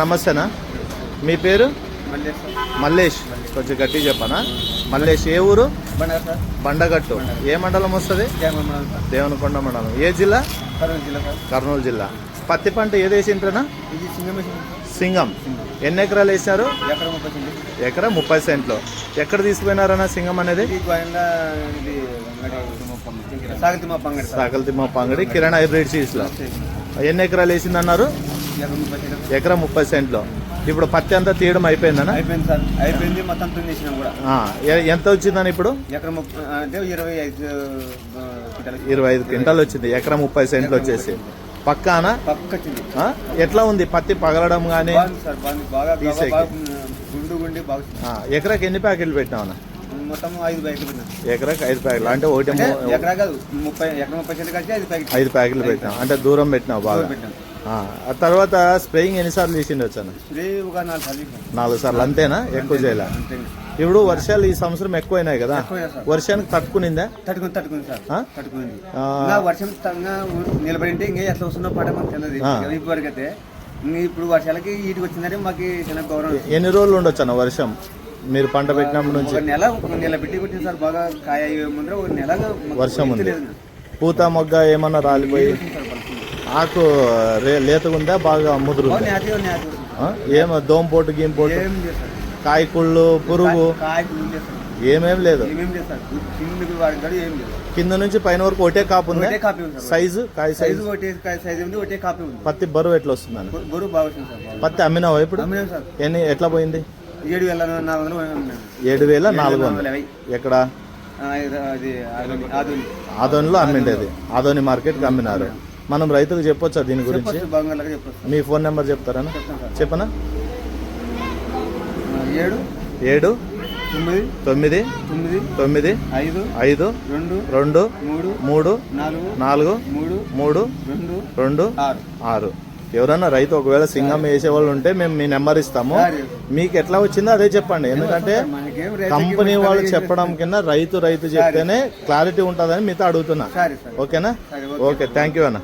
నమస్తేనా, మీ పేరు? మల్లేష్. కొంచెం గట్టిగా చెప్పనా. మల్లేష్, ఏ ఊరు? బండగట్టు. ఏ మండలం వస్తుంది? దేవనకొండ మండలం. ఏ జిల్లా? కర్నూలు జిల్లా. పత్తి పంట ఏది వేసింటారా? సింగం. ఎన్ని ఎకరాలు వేసినారు? ఎకరా 30 సెంట్లు. ఎక్కడ తీసుకుపోయినారన్నా సింగం అనేది? సాగల్తిమ్మ అంగడి కిరణ్ హైబ్రిడ్ సీడ్స్ లో. ఎన్ని ఎకరాలు వేసిందన్నారు? ఎకరా 30 సెంట్లు. ఇప్పుడు పత్తి అంతా తీయడం అయిపోయిందనా? అయిపోయింది మొత్తం తుండేసినాం కూడా. ఎంత వచ్చిందని ఇప్పుడు? 25 క్వింటాలు వచ్చింది. ఎకరా 30 సెంట్లు వచ్చేసి పక్కానా? ఎట్లా ఉంది పత్తి పగలడం కానీ? ఎకరాకి ఎన్ని ప్యాకెట్లు పెట్టినావన్నా? మొత్తం 5 ప్యాకెట్లు. ఎకరాకి 5 ప్యాకెట్లు అంటే ఒకటి ఎకరా కాదు, 30 సెంట్లు కలిసి 5 ప్యాకెట్లు పెట్టినావు అంటే దూరం పెట్టినావు బాగా. ఆ తర్వాత స్ప్రేయింగ్ ఎన్నిసార్లు చేసిండు వచ్చాను? 4 సార్లు. అంతేనా? ఎక్కువ చేయాల? ఇప్పుడు వర్షాలు ఈ సంవత్సరం ఎక్కువైనాయి కదా, వర్షానికి తట్టుకునిందా? తట్టుకుంది సార్, తట్టుకుంది. వర్షం నిలబడింటే ఇంకా ఎట్లా వస్తుందో పాట మాకు తెలియదు ఇప్పటివరకు అయితే. ఇప్పుడు వర్షాలకి ఈటికి వచ్చిందంటే మాకు చిన్న గౌరవం. ఎన్ని రోజులు ఉండొచ్చు అన్న వర్షం మీరు పంట పెట్టినప్పటి నుంచి? నెల పెట్టి కొట్టింది సార్. బాగా కాయ ముందర ఒక నెల వర్షం ఉంది. పూత మొగ్గ ఏమన్నా రాలిపోయి ఆకు లేతగుందా బాగా ముదురు? ఏమో దోమపోటు గీంపోటు కాయకుళ్ళు పురుగు ఏమేం లేదు. కింద నుంచి పైన వరకు ఒకటే కాపు ఉంది. సైజు కాయ సైజు పత్తి బరువు ఎట్లా వస్తుందని? పత్తి అమ్మినావా ఇప్పుడు? ఎట్లా పోయింది? 7,400. ఎక్కడ? ఆదోనిలో అమ్మిండేది. ఆదోని మార్కెట్కి అమ్మినారు. మనం రైతులకు చెప్పొచ్చా దీని గురించి? మీ ఫోన్ నెంబర్ చెప్తారా? చెప్పనా? 7 9 9 5 2 3 4 3 2 6. ఎవరన్నా రైతు ఒకవేళ సింగం వేసేవాళ్ళు ఉంటే మేము మీ నెంబర్ ఇస్తాము. మీకు ఎట్లా వచ్చిందో అదే చెప్పండి. ఎందుకంటే కంపెనీ వాళ్ళు చెప్పడం కింద రైతు చెప్తేనే క్లారిటీ ఉంటుందని మీతో అడుగుతున్నా. ఓకేనా? ఓకే, థ్యాంక్ యూ అన్న.